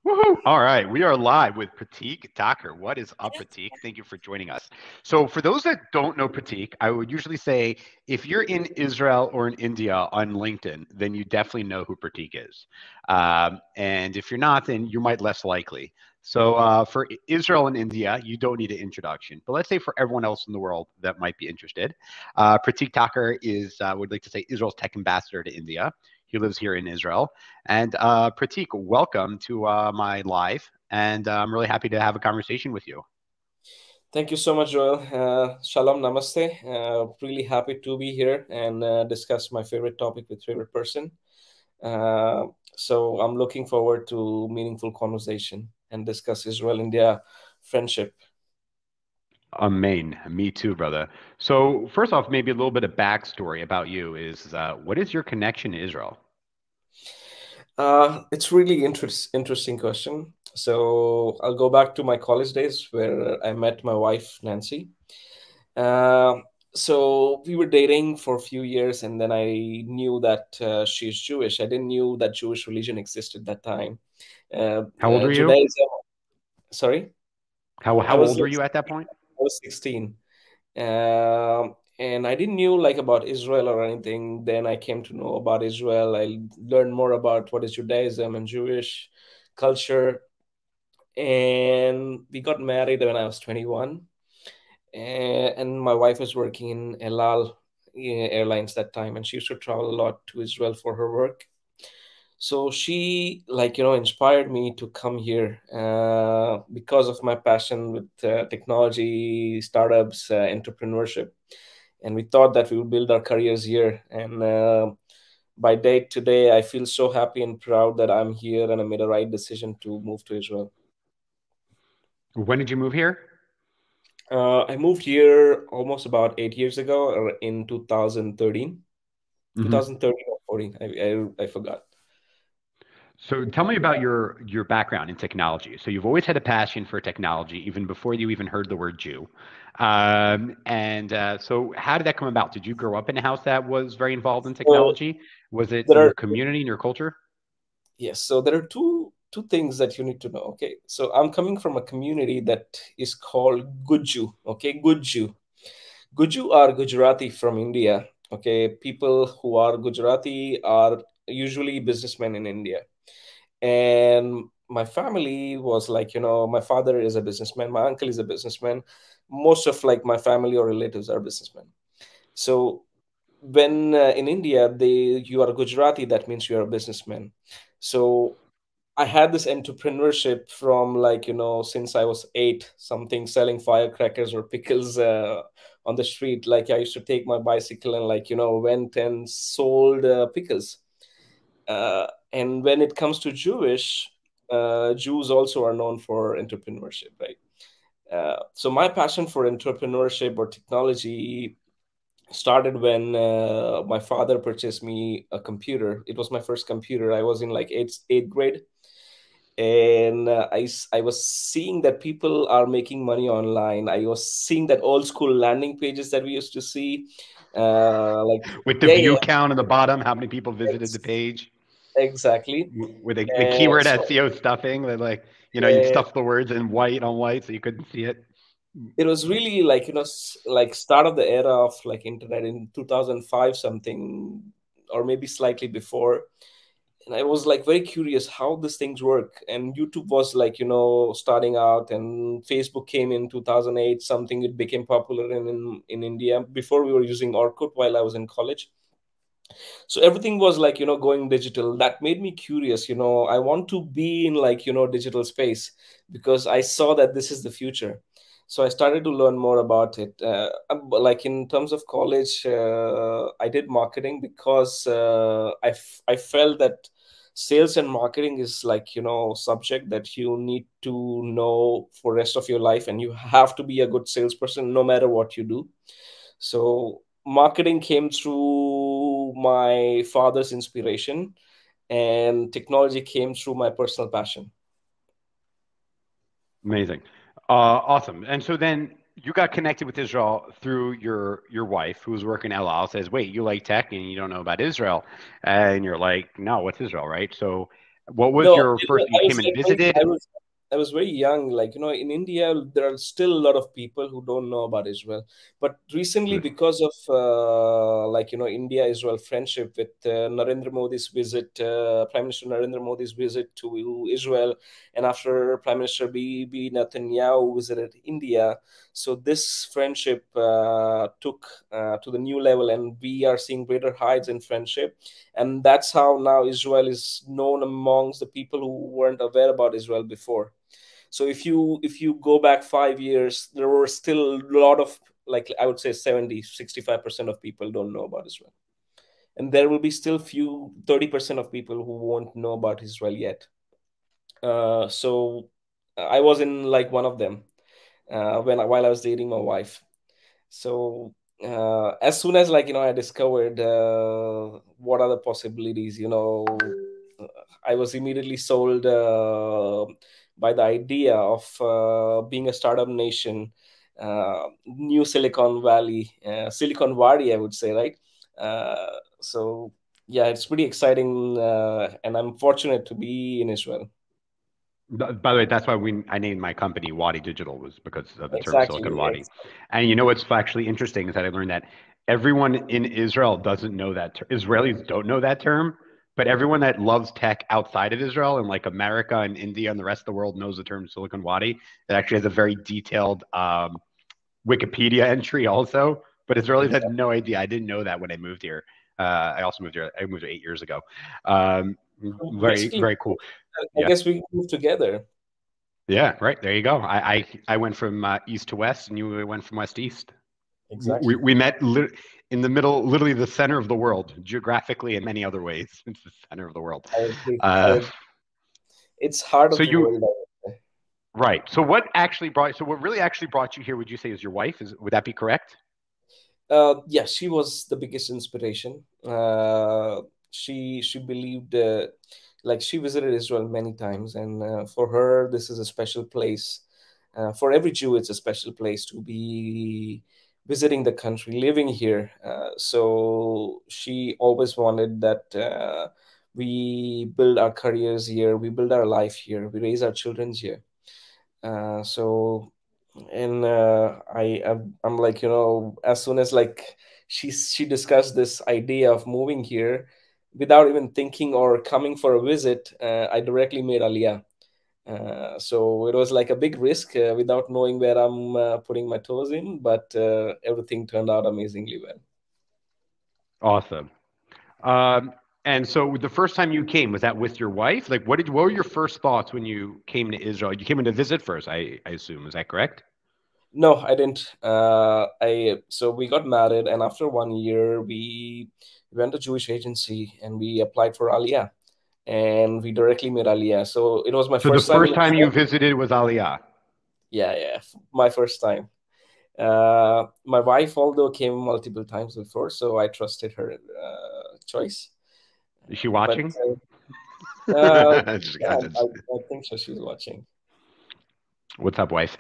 Woohoo! All right, we are live with Pratik Thakker. What is up, Pratik? Thank you for joining us. So, for those that don't know Pratik, I would usually say if you're in Israel or in India on LinkedIn, then you definitely know who Pratik is. And if you're not, then you might less likely. So, for Israel and India, you don't need an introduction. But let's say for everyone else in the world that might be interested, Pratik Thakker is, would like to say, Israel's tech ambassador to India. He lives here in Israel. And Pratik, welcome to my live. And I'm really happy to have a conversation with you. Thank you so much, Joel. Shalom, namaste. Really happy to be here and discuss my favorite topic with favorite person. Uh, so I'm looking forward to meaningful conversation and discuss Israel-India friendship. Amen. Me too, brother. So first off, maybe a little bit of backstory about you is what is your connection to Israel? It's really interesting question. So I'll go back to my college days where I met my wife, Nancy. Uh, so we were dating for a few years, and then I knew that she's Jewish. I didn't knew that Jewish religion existed that time. How old were you? Judaism. Sorry, I How was old were like, you at that point? I was 16. And I didn't knew like about Israel or anything. Then I came to know about Israel. I learned more about what is Judaism and Jewish culture. And we got married when I was 21. And my wife was working in El Al Airlines that time, and she used to travel a lot to Israel for her work. So she, like, inspired me to come here because of my passion with technology, startups, entrepreneurship. And we thought that we would build our careers here. And by date today, I feel so happy and proud that I'm here and I made a right decision to move to Israel. When did you move here? I moved here almost about 8 years ago, or in 2013, Hmm. 2013 or 14. I forgot. So tell me about your background in technology. So you've always had a passion for technology, even before you even heard the word Jew. So how did that come about? Did you grow up in a house that was very involved in So technology? Was it there in your are community, in your culture? Yes, so there are two things that you need to know. Okay, so I'm coming from a community that is called Guju. Okay, Guju. Guju are Gujarati from India. Okay, people who are Gujarati are usually businessmen in India. And my family was like, my father is a businessman, my uncle is a businessman. Most of like my family or relatives are businessmen. So when in India, you are a Gujarati, that means you are a businessman. So I had this entrepreneurship from like, since I was eight, something selling firecrackers or pickles on the street. Like I used to take my bicycle and like, went and sold pickles. And when it comes to Jewish, Jews also are known for entrepreneurship, right? So my passion for entrepreneurship or technology started when my father purchased me a computer. It was my first computer. I was in like eighth grade, and I was seeing that people are making money online. I was seeing that old school landing pages that we used to see. Like, With the yeah, yeah, view count on the bottom, how many people visited the ex- page? exactly. With the keyword So SEO stuffing, that like, you'd uh, stuff the words in white on white so you couldn't see it. it was really like, like start of the era of like internet in 2005 something, or maybe slightly before. And I was like very curious how these things work. And YouTube was like, starting out, and Facebook came in 2008 something. It became popular in India before we were using Orkut while I was in college. So everything was like, going digital. That made me curious. I want to be in like, digital space, because I saw that this is the future. So I started to learn more about it. Like in terms of college, I did marketing because I felt that sales and marketing is like, subject that you need to know for rest of your life, and you have to be a good salesperson no matter what you do. So marketing came through my father's inspiration, and technology came through my personal passion. Amazing. Awesome. And so then you got connected with Israel through your wife, who was working at El Al, says, "Wait, you like tech and you don't know about Israel?" And you're like, "No, what's Israel, right?" So What was No, your first? You I came was and like visited. I was very young. Like, in India, there are still a lot of people who don't know about Israel. But recently, because of India-Israel friendship with Narendra Modi's visit, Prime Minister Narendra Modi's visit to Israel, and after Prime Minister B. Netanyahu visited India, so this friendship took to the new level, and we are seeing greater heights in friendship, and that's how now Israel is known amongst the people who weren't aware about Israel before. So if you go back 5 years, there were still a lot of, like, I would say 65% of people don't know about Israel, and there will be still few 30% of people who won't know about Israel yet. So I was in like one of them while I was dating my wife. So as soon as, I discovered what are the possibilities, I was immediately sold by the idea of being a startup nation, new Silicon Valley, I would say, right? So yeah, it's pretty exciting, and I'm fortunate to be in Israel. By the way, that's why I named my company Wadi Digital, was because of the term Exactly. Silicon Wadi. And you know what's actually interesting is that I learned that everyone in Israel doesn't know that Israelis don't know that term, but everyone that loves tech outside of Israel and like America and India and the rest of the world knows the term Silicon Wadi. It actually has a very detailed Wikipedia entry also, but Israelis had Exactly. no idea. I didn't know that when I moved here. I also moved here. I moved here 8 years ago. So Very, basically, very cool. I Yeah. guess we moved together. Yeah, right. There you go. I went from east to west, and you went from west to east. Exactly. We met in the middle, literally the center of the world, geographically and many other ways. It's the center of the world. I agree. Uh, It's heart so of the you world, I would say. right. So what actually brought? So what really actually brought you here? Would you say is your wife? Would that be correct? Yeah, she was the biggest inspiration. She believed, like, she visited Israel many times, and for her, this is a special place. For every Jew, it's a special place to be visiting the country, living here. So she always wanted that we build our careers here, we build our life here, we raise our children here. So and I'm like, as soon as, like, she discussed this idea of moving here without even thinking or coming for a visit, I directly made Aliyah. So it was like a big risk without knowing where I'm putting my toes in, but everything turned out amazingly well. Awesome. Um, and so the first time you came, was that with your wife? Like, what were your first thoughts when you came to Israel? You came in to visit first, I assume. Is that correct? No, I didn't. I So we got married, and after 1 year, we went to Jewish agency and we applied for Aliyah, and we directly made Aliyah. So it was my So the first time in first time you Israel. visited was Aliyah. Yeah, yeah, my first time. My wife, although, came multiple times before, so I trusted her choice. Is she But watching? Just- yeah, just- I think so. She's watching. What's up, wife?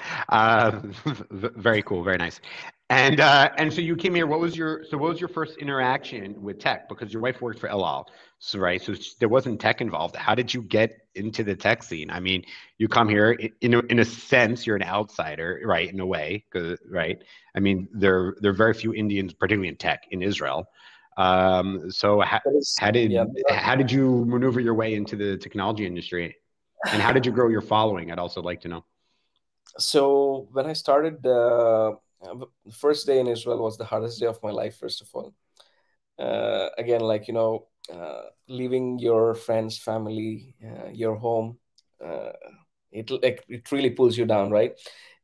Very cool, very nice. And so you came here. What was your first interaction with tech? Because your wife worked for El Al, so right. So there wasn't tech involved. How did you get into the tech scene? I mean, you come here in a sense, you're an outsider, right? In a way, right. I mean, there are very few Indians, particularly in tech, in Israel. So That is, yeah. how did you maneuver your way into the technology industry, and how did you grow your following? I'd also like to know. So when I started, the first day in Israel was the hardest day of my life. First of all, again, like, leaving your friends, family, your home, uh, it really pulls you down, right?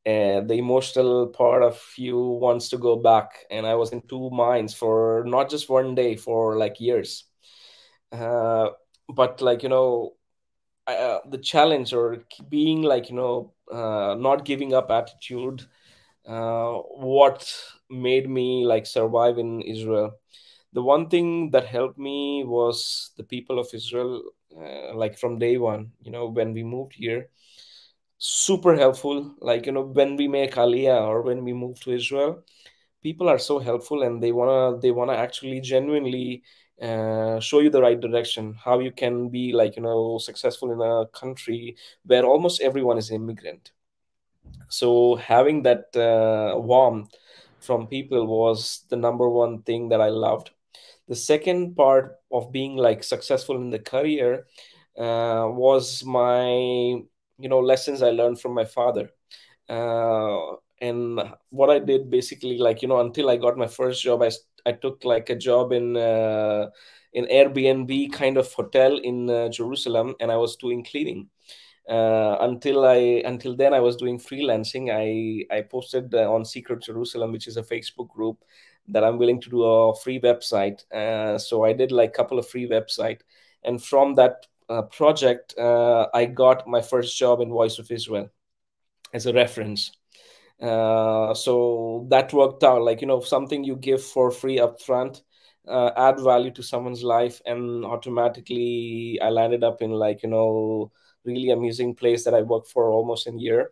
And the emotional part of you wants to go back, and I was in two minds for not just 1 day, for like years. Uh, but, like, the challenge, or being, like, not giving up attitude, what made me, like, survive in Israel. The one thing that helped me was the people of Israel, like, from day one, when we moved here, super helpful. Like, when we make Aliyah or when we move to Israel, people are so helpful, and they wanna actually genuinely show you the right direction, how you can be like, successful in a country where almost everyone is immigrant. So having that warmth from people was the number one thing that I loved. The second part of being like successful in the career was my, lessons I learned from my father. And what I did basically, like, until I got my first job, I took like a job in Airbnb kind of hotel in Jerusalem, and I was doing cleaning. Until then I was doing freelancing. I posted on Secret Jerusalem, which is a Facebook group, that I'm willing to do a free website. So I did like a couple of free website, and from that project I got my first job in Voice of Israel as a reference. So that worked out, like, something you give for free upfront, add value to someone's life, and automatically I landed up in, like, really amusing place that I worked for almost a year.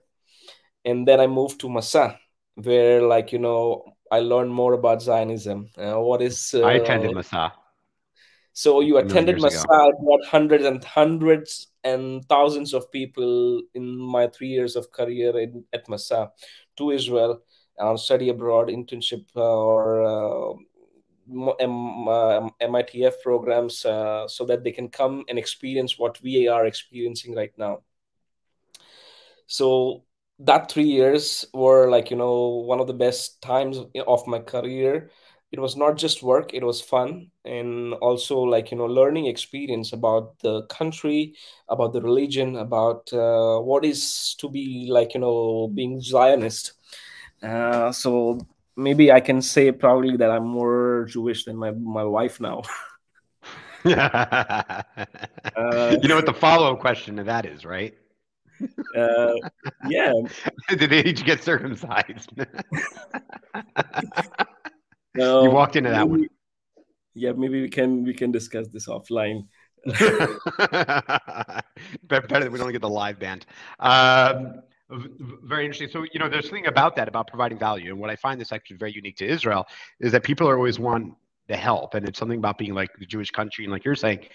And then I moved to Masa, where, like, I learned more about Zionism. What is I attended Masa So you a million attended years ago. Masa. I brought hundreds and hundreds and thousands of people in my 3 years of career at Masa to Israel on study abroad, internship, or MITF programs, so that they can come and experience what we are experiencing right now. So that 3 years were, like, one of the best times of my career. It was not just work, it was fun, and also, like, learning experience about the country, about the religion, about what is to be, like, being Zionist. So maybe I can say proudly that I'm more Jewish than my wife now. You uh, know what the follow-up question to that is, right? uh, yeah. Did you get circumcised? You um, walked into that one. maybe, yeah, maybe we can discuss this offline. Better that we don't get the live band. Very interesting. So, there's something about that, about providing value. And what I find this actually very unique to Israel is that people are always want to help. And it's something about being like the Jewish country. And like you're saying,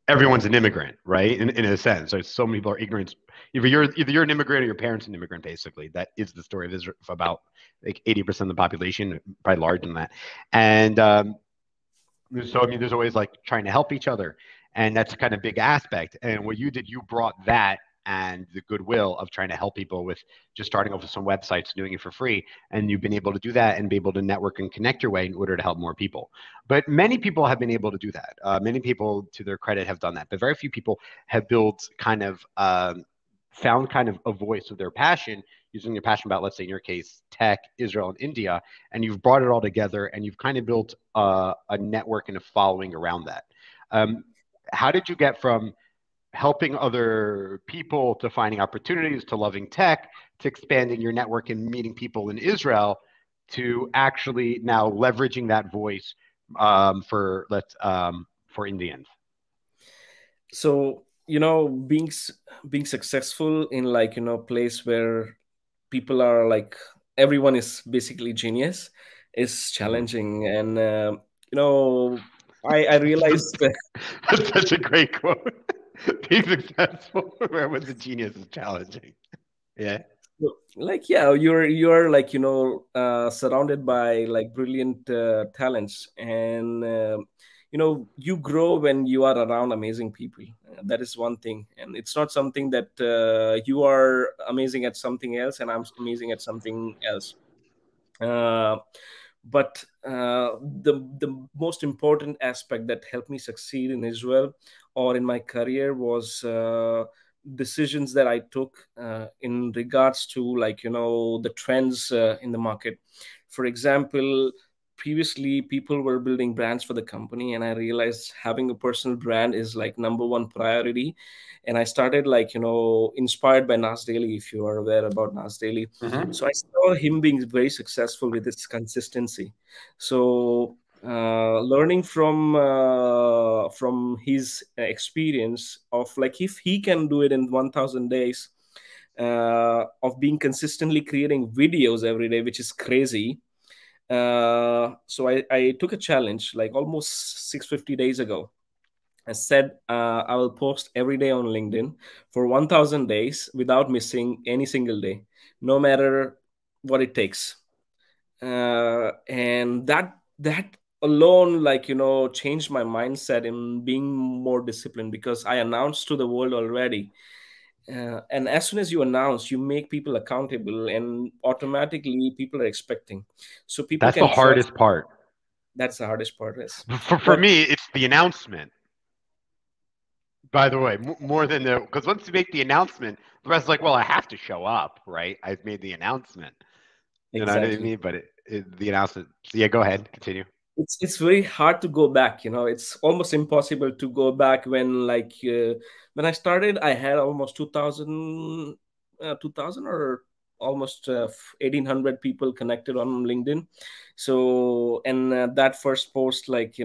everyone's an immigrant, right? In a sense. So many people are ignorant. Either you're an immigrant or your parents an immigrant, basically. That is the story of Israel, of about like 80% of the population, probably larger than that. And so, I mean, there's always like trying to help each other. And that's a kind of big aspect. And what you did, you brought that and the goodwill of trying to help people with just starting off with some websites, doing it for free. And you've been able to do that and be able to network and connect your way in order to help more people. But many people have been able to do that. Many people, to their credit, have done that. But very few people have built kind of found kind of a voice of their passion, using your passion about, let's say in your case, tech, Israel, and India, and you've brought it all together and you've kind of built a network and a following around that. How did you get from helping other people to finding opportunities to loving tech to expanding your network and meeting people in Israel to actually now leveraging that voice for Indians? So, being successful in, like, place where people are like, everyone is basically genius, is Mhm. challenging. And I realized that, That's such a great quote. Being successful with the genius is challenging. Yeah. like, yeah, you're like, surrounded by like brilliant talents, and you grow when you are around amazing people. That is one thing, and it's not something that you are amazing at something else and I'm amazing at something else. uh, but the most important aspect that helped me succeed in Israel or in my career was decisions that I took in regards to, like, the trends in the market. For example, previously people were building brands for the company, and I realized having a personal brand is like number one priority. And I started, like, inspired by Nas Daily, if you are aware about Nas Daily. Mm-hmm. So I saw him being very successful with his consistency. So learning from his experience of, like, if he can do it in 1,000 days of being consistently creating videos every day, which is crazy. So I took a challenge like almost 650 days ago. I said I will post every day on LinkedIn for 1,000 days without missing any single day, no matter what it takes. And that alone, like, changed my mindset in being more disciplined, because I announced to the world already. And as soon as you announce, you make people accountable, and automatically people are expecting, so people That's the can trust. hardest part. That's the hardest part, is. For But me, it's the announcement. By the way, more than the, because once you make the announcement, the rest is like, well, I have to show up, right? I've made the announcement. You know what I exactly, mean? But the announcement. So yeah, go ahead, continue. it's very hard to go back. It's almost impossible to go back when, like, when I started, I had almost 2000, 2000 or almost 1800 people connected on LinkedIn. So, and that first post, like,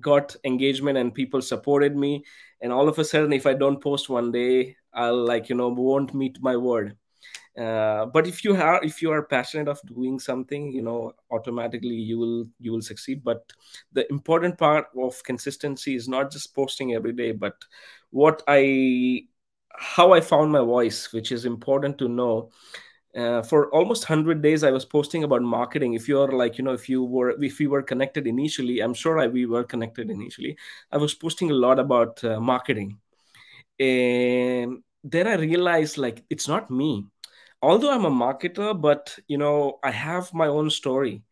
got engagement and people supported me. And all of a sudden, if I don't post one day, I'll, like, won't meet my word. But if you are passionate of doing something, automatically you will succeed. But the important part of consistency is not just posting every day, but what I how I found my voice, which is important to know. For almost 100 days I was posting about marketing. If you're like, if we were connected initially, I'm sure we were connected initially. I was posting a lot about marketing. And then I realized, like, it's not me. Although I'm a marketer, but I have my own story.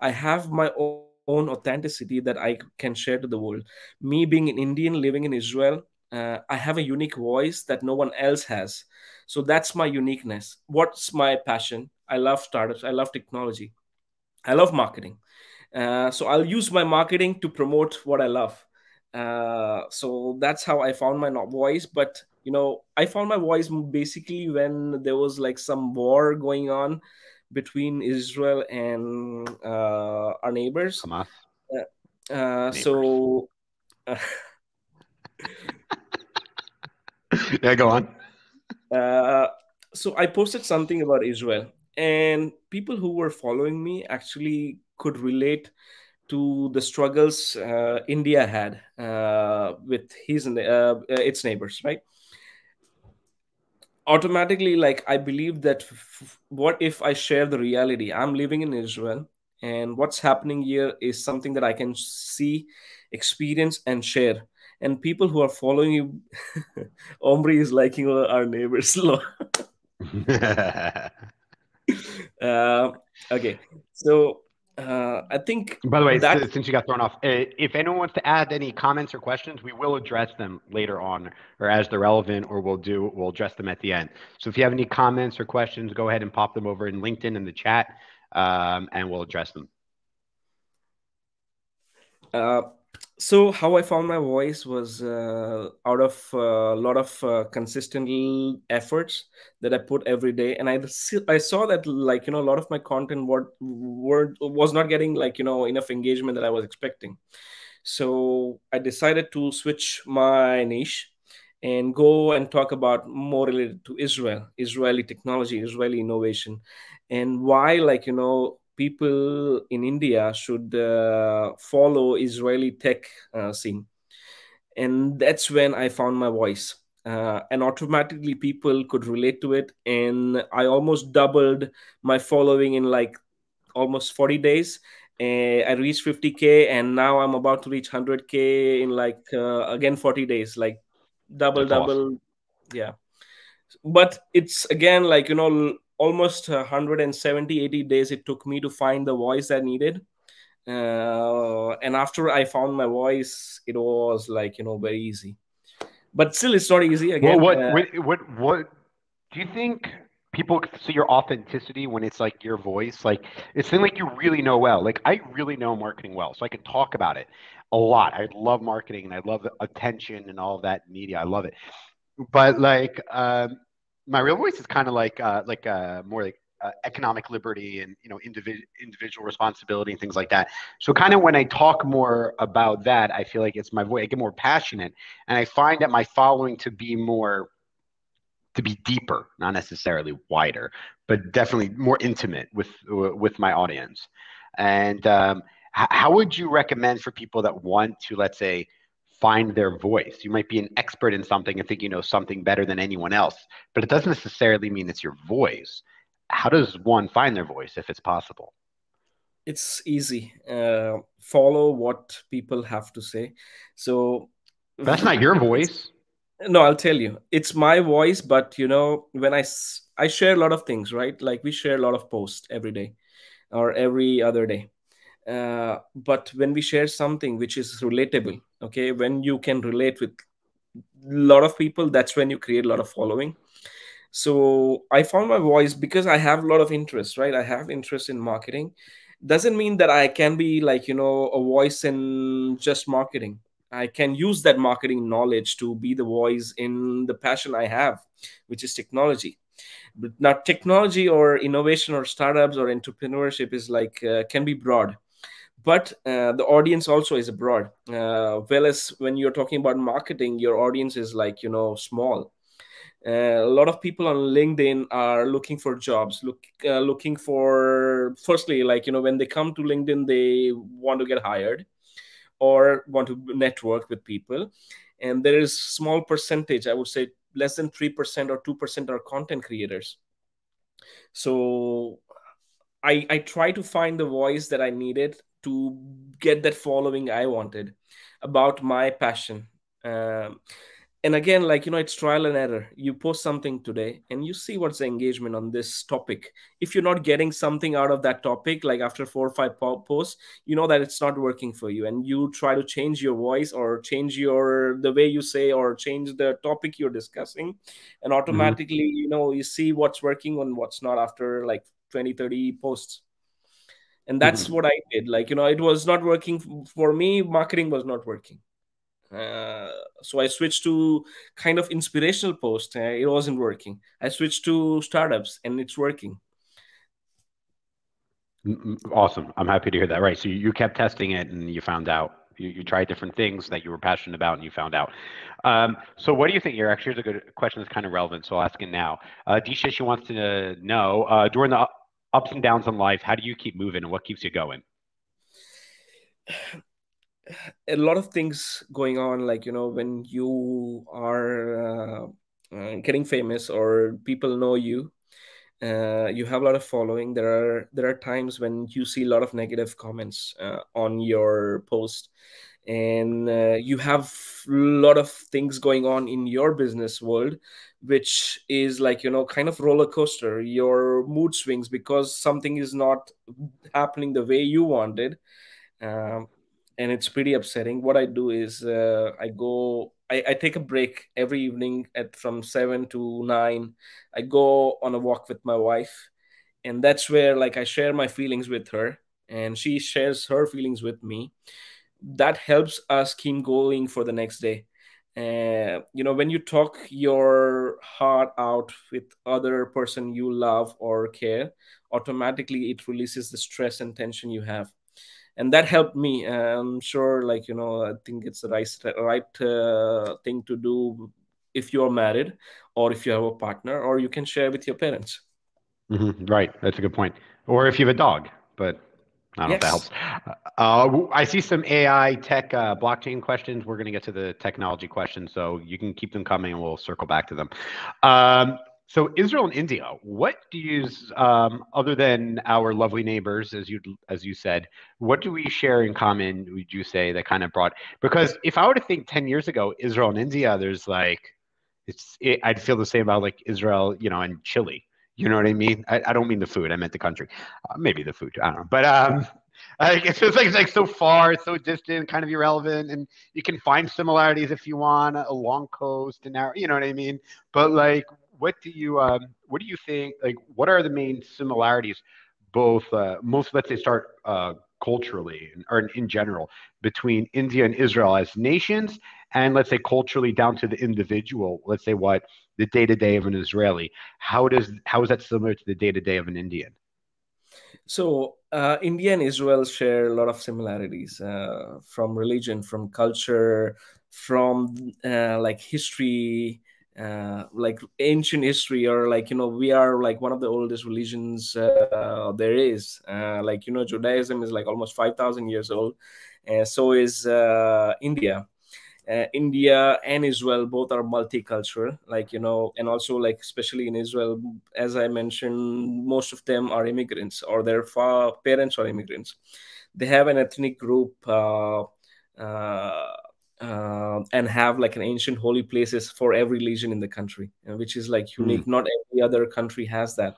I have my own authenticity that I can share to the world. Me being an Indian living in Israel, I have a unique voice that no one else has. So that's my uniqueness. What's my passion? I love startups. I love technology. I love marketing. So I'll use my marketing to promote what I love. So that's how I found my voice. But I found my voice basically when there was like some war going on between Israel and our neighbors. Hamas neighbors. So Yeah, go on. uh, so I posted something about Israel, and people who were following me actually could relate to the struggles India had with its neighbors, right? Automatically, like, I believe that what if I share the reality? I'm living in Israel, and what's happening here is something that I can see, experience, and share. And people who are following you, Omri is liking our neighbors. uh, okay, so I think By the way, that since you got thrown off, if anyone wants to add any comments or questions, we will address them later on, or as they're relevant, or we'll address them at the end. So if you have any comments or questions, go ahead and pop them over in LinkedIn in the chat, and we'll address them. uh, so how I found my voice was out of a lot of consistent efforts that I put every day. And I saw that, like, a lot of my content was not getting, like, enough engagement that I was expecting. So I decided to switch my niche and go and talk about more related to Israel, Israeli technology, Israeli innovation, and why, like, people in India should follow Israeli tech scene. And that's when I found my voice. And automatically people could relate to it, and I almost doubled my following in like almost 40 days. I reached 50K, and now I'm about to reach 100K in like again 40 days, like double That's awesome. double. Yeah, but it's again like, almost 170, 80 days it took me to find the voice I needed. And after I found my voice, it was like, very easy. But still, it's not easy Well, again. what do you think people see your authenticity when it's like your voice? Like it's something like you really know well. Like I really know marketing well, so I can talk about it a lot. I love marketing and I love the attention and all of that media. I love it. But like my real voice is kind of like more like economic liberty and individual responsibility and things like that. So kind of when I talk more about that, I feel like it's my voice. I get more passionate, and I find that my following to be more to be deeper, not necessarily wider, but definitely more intimate with my audience. And how would you recommend for people that want to, let's say, find their voice? You might be an expert in something and think you know something better than anyone else, but it doesn't necessarily mean it's your voice. How does one find their voice if it's possible? It's easy. Follow what people have to say. So, But that's not your voice. no, I'll tell you, it's my voice. But when I share a lot of things, right? Like we share a lot of posts every day or every other day. But when we share something which is relatable, okay, when you can relate with a lot of people, that's when you create a lot of following. So I found my voice because I have a lot of interest, right? I have interest in marketing. Doesn't mean that I can be like a voice in just marketing. I can use that marketing knowledge to be the voice in the passion I have, which is technology. But now technology or innovation or startups or entrepreneurship is like can be broad, but the audience also is broad. Well, as when you're talking about marketing, your audience is like small. A lot of people on LinkedIn are looking for jobs, looking for, firstly, like when they come to LinkedIn, they want to get hired or want to network with people. And there is small percentage, I would say less than 3% or 2% are content creators. So I try to find the voice that I needed to get that following I wanted about my passion. And again, like it's trial and error. You post something today and you see what's the engagement on this topic. If you're not getting something out of that topic, like after 4 or 5 posts, you know that it's not working for you, and you try to change your voice or change your the way you say or change the topic you're discussing, and Mhm. automatically you see what's working and what's not after like 20, 30 posts. And that's Mhm. what I did. Like it was not working for me. Marketing was not working. uh, so I switched to kind of inspirational post. It wasn't working. I switched to startups and it's working. Awesome. I'm happy to hear that. Right. So you kept testing it and you found out. You tried different things that you were passionate about and you found out. So what do you think here? Actually, here's a good question that's kind of relevant. So I'll ask it now. Disha, she wants to know during the ups and downs in life, how do you keep moving and what keeps you going? A lot of things going on, like when you are getting famous or people know you, you have a lot of following. There are times when you see a lot of negative comments on your post, and you have a lot of things going on in your business world, which is like kind of roller coaster. Your mood swings because something is not happening the way you wanted. um, and it's pretty upsetting. What I do is I take a break every evening at from 7 to 9. I go on a walk with my wife, and that's where like I share my feelings with her, and she shares her feelings with me. That helps us keep going for the next day. When you talk your heart out with other person you love or care, automatically it releases the stress and tension you have, and that helped me. I'm sure, like I think it's the right thing to do if you're married or if you have a partner, or you can share with your parents. Right. That's a good point. Or if you have a dog, but I don't know if that Yes. helps. I see some AI tech blockchain questions. We're going to get to the technology questions, so you can keep them coming and we'll circle back to them. So Israel and India, what do you use other than our lovely neighbors, as you said, what do we share in common, would you say, that kind of brought, because if I were to think 10 years ago, Israel and India, there's like, I'd feel the same about like Israel, and Chile. You know what I mean? I don't mean the food. I meant the country. Maybe the food. I don't know. But it feels like it's like so far, it's so distant, kind of irrelevant, and you can find similarities if you want, a long coast and now, you know what I mean? But like, what do you think? Like, what are the main similarities, both most, let's say, start culturally or in general, between India and Israel as nations, and let's say culturally down to the individual. Let's say what the day to day of an Israeli. How is that similar to the day to day of an Indian? So India and Israel share a lot of similarities, from religion, from culture, from like history. like ancient history, or like, we are like one of the oldest religions there is. Like, Judaism is like almost 5,000 years old, and so is India. India and Israel both are multicultural, like, and also like especially in Israel, as I mentioned, most of them are immigrants, or their parents are immigrants. They have an ethnic group, uh, and have like an ancient holy places for every religion in the country, which is like unique. Not every other country has that.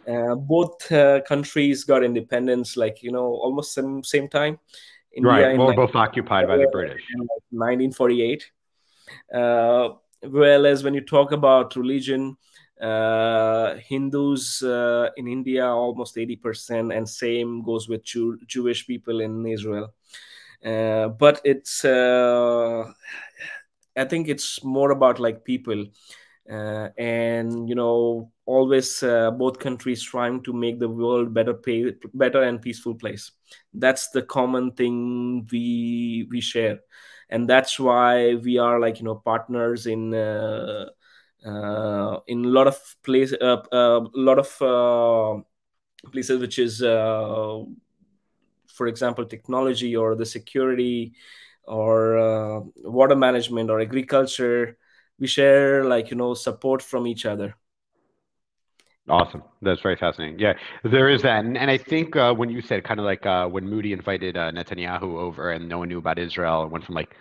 Both countries got independence, like, almost same time. India Right. in Well, we're like both occupied by the British. 1948. Whereas when you talk about religion, Hindus in India almost 80%, and same goes with Jewish people in Israel. But it's I think it's more about like people, and always both countries trying to make the world better and peaceful place. That's the common thing we share, and that's why we are like, partners in a lot of places, which is for example technology, or the security, or water management, or agriculture. We share like, support from each other. Awesome. That's very fascinating. Yeah, there is that. And I think when you said kind of like when Moody invited Netanyahu over and no one knew about Israel, it went from like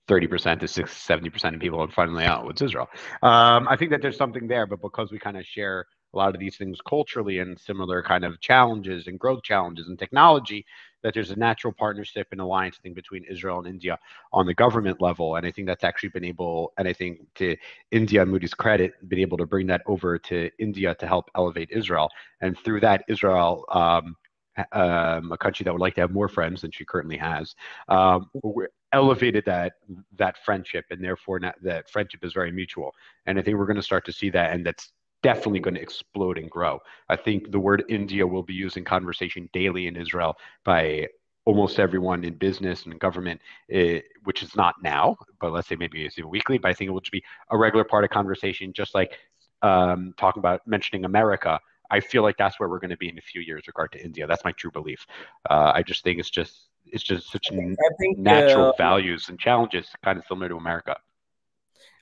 30% to 70% of people are finally out. What's Israel? I think that there's something there, but because we kind of share a lot of these things culturally and similar kind of challenges and growth challenges and technology, that there's a natural partnership and alliance thing between Israel and India on the government level. And I think that's actually been able, and I think to India and Moody's credit, been able to bring that over to India to help elevate Israel. And through that, Israel, a country that would like to have more friends than she currently has, elevated that friendship, and therefore that friendship is very mutual. And I think we're going to start to see that, and that's definitely going to explode and grow. I think the word India will be used in conversation daily in Israel by almost everyone in business and government, which is not now, but let's say maybe it's even weekly. But I think it will just be a regular part of conversation, just like talking about mentioning America. I feel like that's where we're going to be in a few years regard to India. That's my true belief. I just think it's just such I think natural values and challenges, kind of similar to America.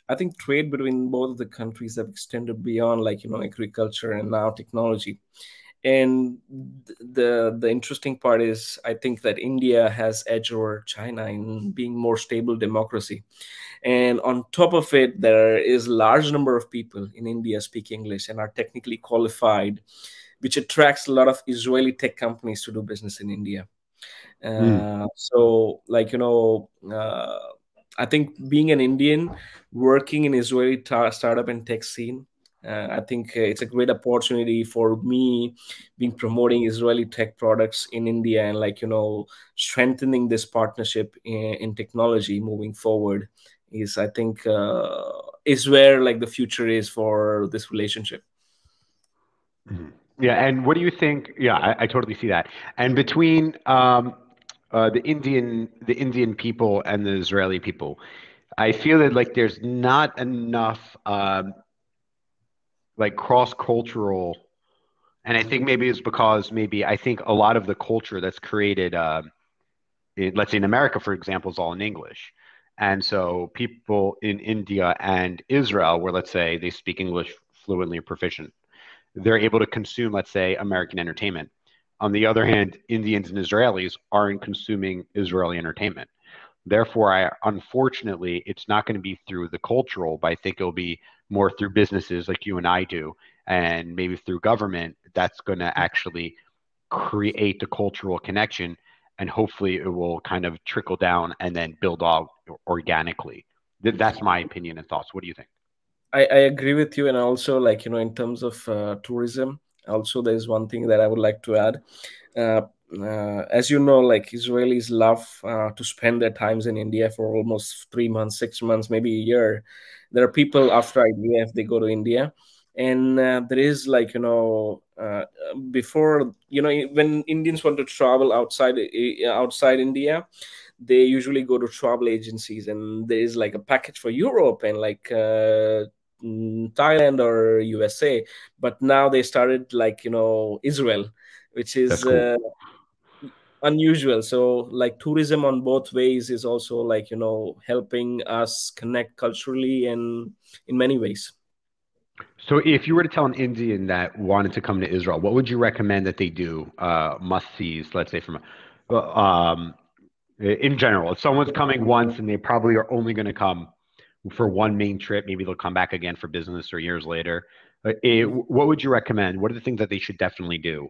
I think trade between both of the countries have extended beyond like, agriculture and now technology. And the interesting part is, I think that India has edge over China in being more stable democracy. And on top of it, there is large number of people in India speak English and are technically qualified, which attracts a lot of Israeli tech companies to do business in India. So like, I think being an Indian working in Israeli startup and tech scene, I think it's a great opportunity for me being promoting Israeli tech products in India, and like, strengthening this partnership in technology moving forward is, I think, is where like the future is for this relationship. Yeah, and what do you think? Yeah, I totally see that. And between the Indian people and the Israeli people, I feel that like there's not enough like cross-cultural, and I think maybe it's because maybe I think a lot of the culture that's created, let's say in America, for example, is all in English. And so people in India and Israel, where let's say they speak English fluently or proficient, they're able to consume, let's say, American entertainment. On the other hand, Indians and Israelis aren't consuming Israeli entertainment. Therefore, unfortunately, it's not going to be through the cultural, but I think it'll be more through businesses like you and I do, and maybe through government that's going to actually create the cultural connection, and hopefully it will kind of trickle down and then build out organically. That's my opinion and thoughts. What do you think? I agree with you, and also like, in terms of tourism, also there's one thing that I would like to add. Uh, as you know, like Israelis love to spend their times in India for almost 3 months, 6 months, maybe a year. There are people after IDF they go to India, and there is like, before, when Indians want to travel outside India, they usually go to travel agencies, and there is like a package for Europe and like Thailand or USA, but now they started like Israel, which That's is cool. unusual. So like tourism on both ways is also like helping us connect culturally and in many ways. So if you were to tell an Indian that wanted to come to Israel, what would you recommend that they do? Must-sees, let's say from in general. If someone's coming once and they probably are only going to come for one main trip, maybe they'll come back again for business or years later. What would you recommend? What are the things that they should definitely do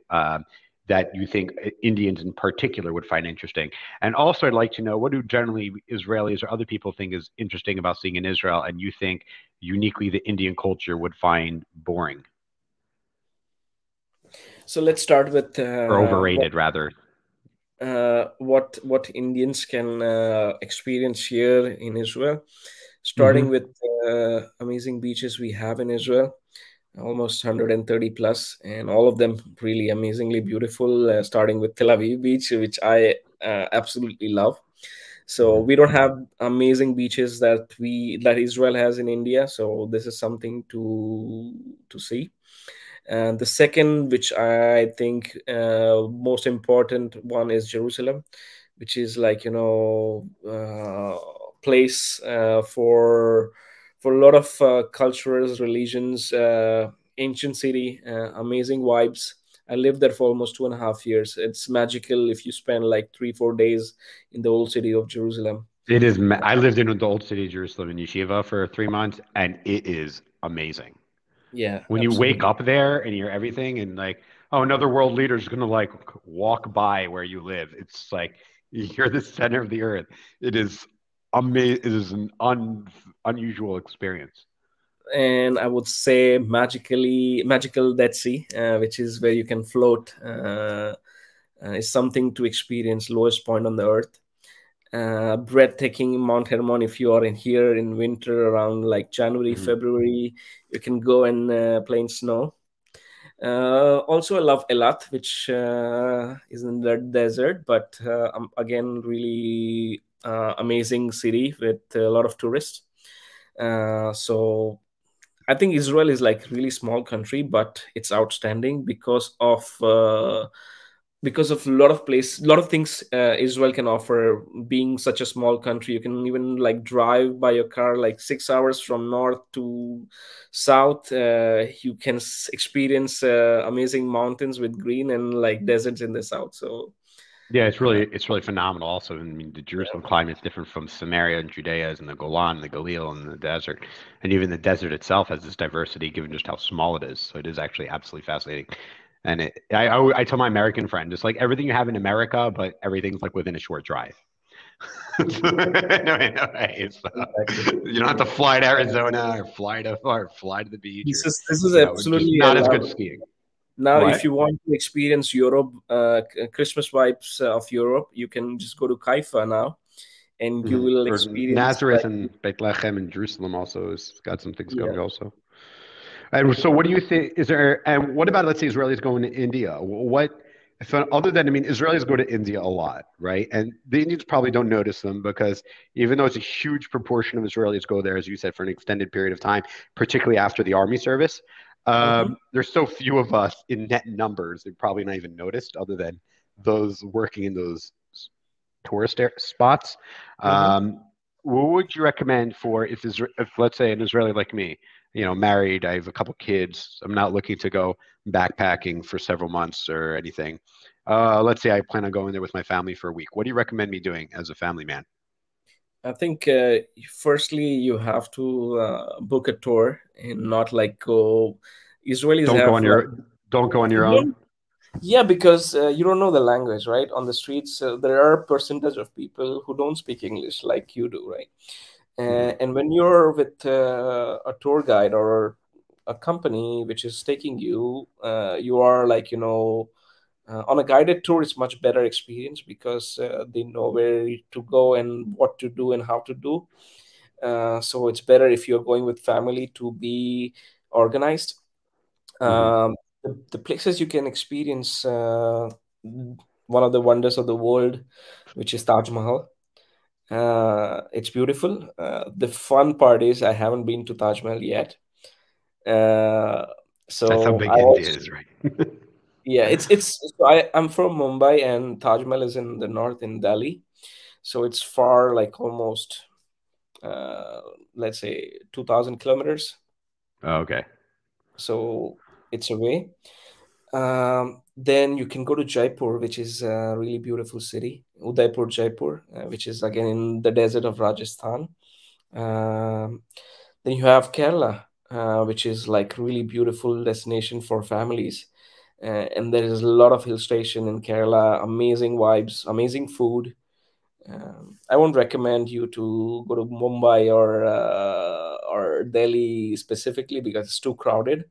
that you think Indians in particular would find interesting? And also, I'd like to know what do generally Israelis or other people think is interesting about seeing in Israel, and you think uniquely the Indian culture would find boring So let's start with or overrated, rather. what Indians can experience here in Israel, starting Hmm. with amazing beaches we have in Israel, almost 130 plus, and all of them really amazingly beautiful. Starting with Tel Aviv beach, which I absolutely love. So Hmm. we don't have amazing beaches that Israel has in India. So this is something to see. And the second, which I think most important one, is Jerusalem, which is like place for a lot of cultures, religions, ancient city, amazing vibes. I lived there for almost 2.5 years. It's magical if you spend like 3-4 days in the old city of Jerusalem. It is. I lived in the old city of Jerusalem in Yeshiva for 3 months, and it is amazing. Yeah, When you wake absolutely. up there and you're everything, and like, oh, another world leader is gonna like walk by where you live. It's like you're the center of the earth. It is amazing. It is an unusual experience. And I would say magical Dead Sea, which is where you can float, is something to experience. Lowest point on the earth. Breathtaking Mount Hermon. If you are in here in winter around like January, Hmm. February, you can go and play in snow. Also, I love Elat, which is in the desert, but again, really amazing city with a lot of tourists. So I think Israel is like really small country, but it's outstanding because of a lot of things Israel can offer. Being such a small country, you can even like drive by your car like 6 hours from north to south. You can experience amazing mountains with green and like deserts in the south. So Yeah, uh, it's really phenomenal. Also, I mean, the yeah, Jerusalem climate is different from Samaria and Judea, and the Golan, the Galil, and the desert, and even the desert itself has this diversity, given just how small it is. So it is actually absolutely fascinating. And I tell my American friend, it's like everything you have in America, but everything's like within a short drive. No way. So exactly. you don't have to fly to Arizona or fly to the beach or This is just absolutely not as good allowed. skiing. Now, if What? you want to experience Europe, Christmas vibes of Europe, you can just go to Haifa now, and you Mhm. will Or experience Nazareth like, and Bethlehem and Jerusalem also has got some things yeah. going also. And so, what do you think? Is there? And what about, let's say, Israelis going to India? What? So other than, I mean, Israelis go to India a lot, right? And the Indians probably don't notice them because even though it's a huge proportion of Israelis go there, as you said, for an extended period of time, particularly after the army service, Hmm. there's so few of us in net numbers, they're probably not even noticed, other than those working in those tourist spots. Hmm. Um, what would you recommend for if let's say an Israeli like me, married, I have a couple kids, I'm not looking to go backpacking for several months or anything. Let's say I plan on going there with my family for a week. What do you recommend me doing as a family man? I think firstly you have to book a tour and not like go. Israelis Don't go have on like, your don't go on your own. you yeah, because you don't know the language, right? On the streets, there are a percentage of people who don't speak English like you do, right? Hmm. And when you're with a tour guide or a company which is taking you, you are like, on a guided tour, it's much better experience because they know where to go and what to do and how to do. So it's better if you're going with family to be organized. Hmm. The places you can experience, one of the wonders of the world, which is Taj Mahal. It's beautiful. The fun part is I haven't been to Taj Mahal yet. Uh, That's how so big I India also is, right? yeah, it's so I'm from Mumbai and Taj Mahal is in the north in Delhi, so it's far like almost uh, let's say 2,000 kilometers. Okay. So it's away. Then you can go to Jaipur, which is a really beautiful city, Udaipur, Jaipur, which is again in the desert of Rajasthan. Um, then you have Kerala, which is like really beautiful destination for families. And there is a lot of hill station in Kerala, amazing vibes, amazing food. I won't recommend you to go to Mumbai or Delhi specifically because it's too crowded,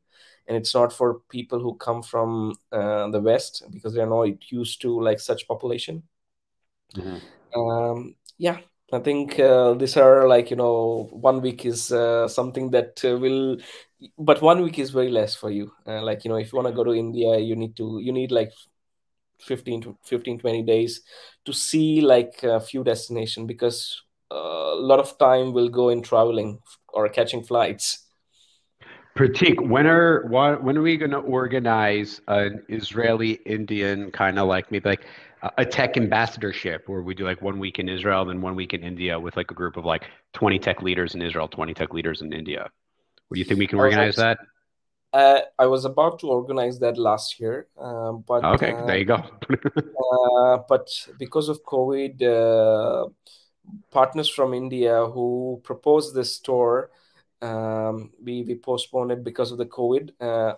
and it's not for people who come from the West because they're not used to like such population. Mhm. Yeah, I think these are like 1 week is something that will, but 1 week is very less for you. Like if you want to go to India, you need like 15 to 20 days to see like a few destinations because a lot of time will go in traveling or catching flights. Pratik, when are we going to organize an Israeli Indian kind of like maybe like a tech ambassadorship where we do like 1 week in Israel, then 1 week in India with like a group of like 20 tech leaders in Israel, 20 tech leaders in India? What do you think we can I was organize that? I was about to organize that last year, Okay, there you go. but because of COVID, partners from India who proposed this tour, we postponed it because of the COVID.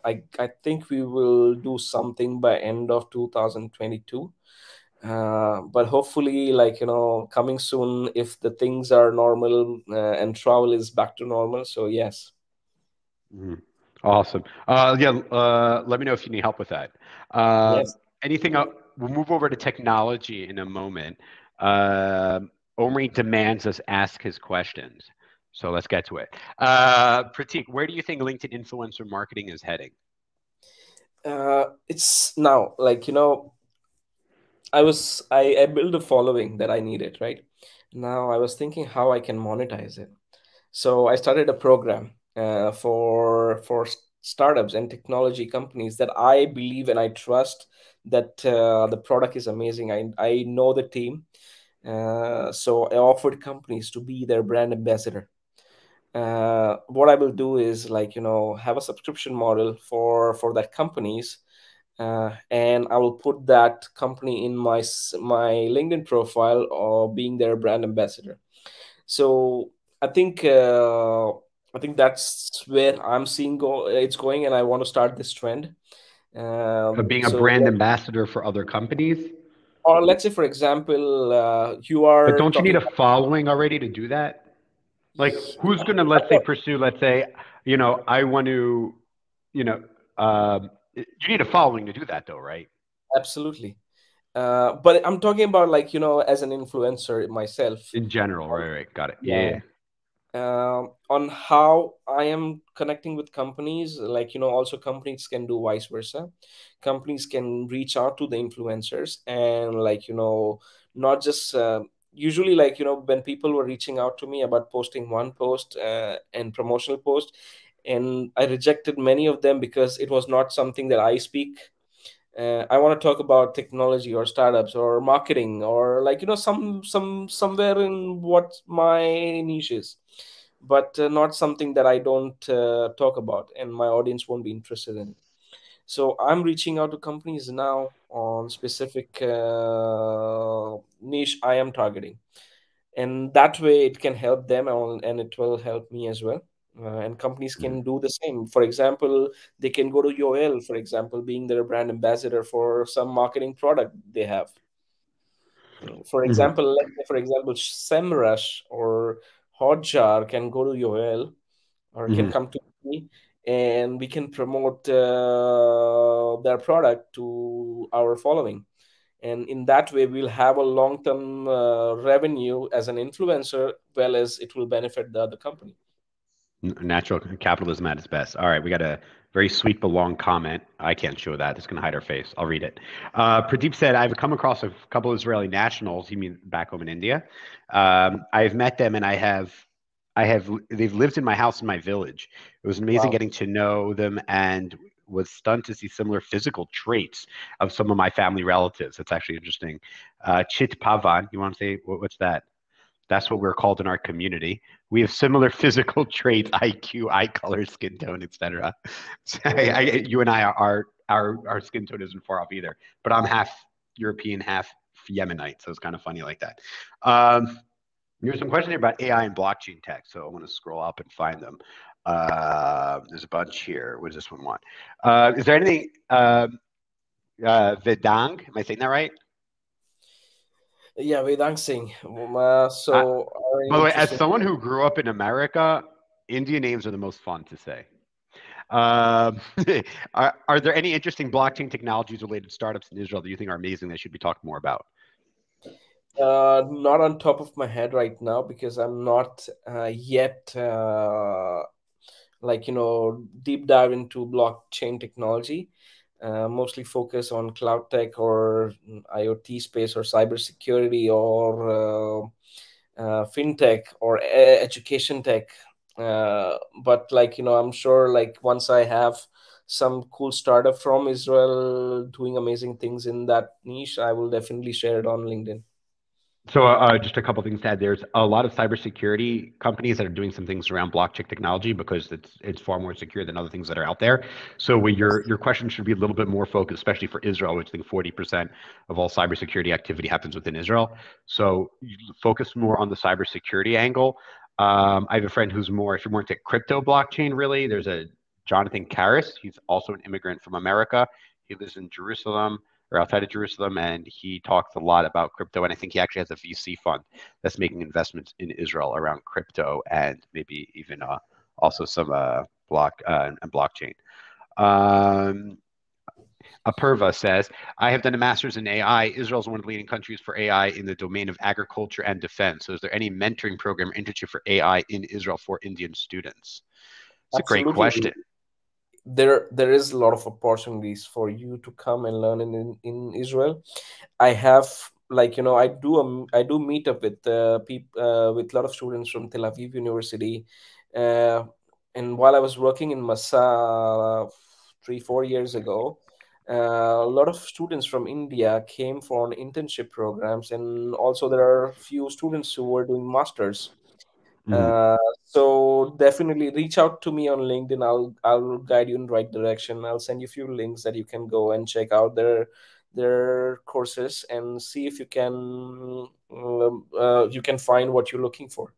I think we will do something by end of 2022. But hopefully, like coming soon if the things are normal and travel is back to normal. So yes, Mhm. Awesome. Yeah, let me know if you need help with that. yes. Anything else? We'll move over to technology in a moment. Omri demands us ask his questions. So let's get to it. Pratik, where do you think LinkedIn influencer marketing is heading? It's now like I built a following that I needed, right? Now I was thinking how I can monetize it. So I started a program for startups and technology companies that I believe and I trust that the product is amazing. I know the team, so I offered companies to be their brand ambassador. What I will do is like have a subscription model for that companies, and I will put that company in my LinkedIn profile or being their brand ambassador. So I think uh, I think that's where I'm seeing it's going, and I want to start this trend. Being a So brand ambassador for other companies? or let's say for example, you But are don't you need talking. a following already to do that? Like, who's going to, let's say, pursue, let's say, I want to, you know, you need a following to do that, though, right? Absolutely. But I'm talking about like as an influencer myself. In general, right, right. Got it. Yeah. Yeah. On how I am connecting with companies. Like, also companies can do vice versa. Companies can reach out to the influencers and like, not just usually like, when people were reaching out to me about posting one post and promotional post, and I rejected many of them because it was not something that I speak. I want to talk about technology or startups or marketing or like somewhere in what my niche is, but not something that I don't talk about and my audience won't be interested in. So I'm reaching out to companies now on specific niche I am targeting, and that way it can help them and it will help me as well. And companies Mhm. can do the same. For example, they can go to Yoel, for example, being their brand ambassador for some marketing product they have. For Mhm. example, let's say, for example, Semrush or Hotjar can go to Yoel or can Mhm. come to me, and we can promote their product to our following. And in that way, we'll have a long-term revenue as an influencer, well as it will benefit the other company. Natural capitalism at its best. All right, we got a very sweet but long comment. I can't show that. It's going to hide our face. I'll read it. Pradeep said, I've come across a couple of Israeli nationals, you mean back home in India. I've met them and I have they've lived in my house in my village. It was amazing Wow. getting to know them and was stunned to see similar physical traits of some of my family relatives. That's actually interesting. Chit Pavan, you want to say what's that? That's what we're called in our community. We have similar physical traits: IQ, eye color, skin tone, etc. So you and I are our skin tone isn't far off either. But I'm half European, half Yemenite, so it's kind of funny like that. There's some questions here about AI and blockchain tech, so I want to scroll up and find them. There's a bunch here. What does this one want? Is there anything Vedang? Am I saying that right? Yeah, Vedang Singh. Uh, So, by the way, as interesting. someone who grew up in America, Indian names are the most fun to say. Are there any interesting blockchain technologies related startups in Israel that you think are amazing that should be talked more about? Not on top of my head right now because I'm not yet deep dive into blockchain technology. Mostly focus on cloud tech or IoT space or cybersecurity or fintech or education tech. But I'm sure like once I have some cool startup from Israel doing amazing things in that niche, I will definitely share it on LinkedIn. So, just a couple things to add. There's a lot of cybersecurity companies that are doing some things around blockchain technology because it's far more secure than other things that are out there. So, your question should be a little bit more focused, especially for Israel, which I think 40% of all cybersecurity activity happens within Israel. So, you focus more on the cybersecurity angle. I have a friend who's more, if you're more into crypto blockchain, really, there's a Jonathan Karras. He's also an immigrant from America. He lives in Jerusalem or outside of Jerusalem, and he talks a lot about crypto. And I think he actually has a VC fund that's making investments in Israel around crypto and maybe even also some and blockchain. Um, Apurva says, I have done a master's in AI. Israel is one of the leading countries for AI in the domain of agriculture and defense. So is there any mentoring program or internship for AI in Israel for Indian students? It's a great Absolutely. question. There is a lot of opportunities for you to come and learn in Israel. I have I do meet up with people with a lot of students from Tel Aviv University, uh, and while I was working in Masa 3 4 years ago, a lot of students from India came for an internship programs, and also there are a few students who were doing masters. Mhm. uh, so definitely reach out to me on LinkedIn. I'll guide you in the right direction. I'll send you a few links that you can go and check out their courses and see if you can find what you're looking for.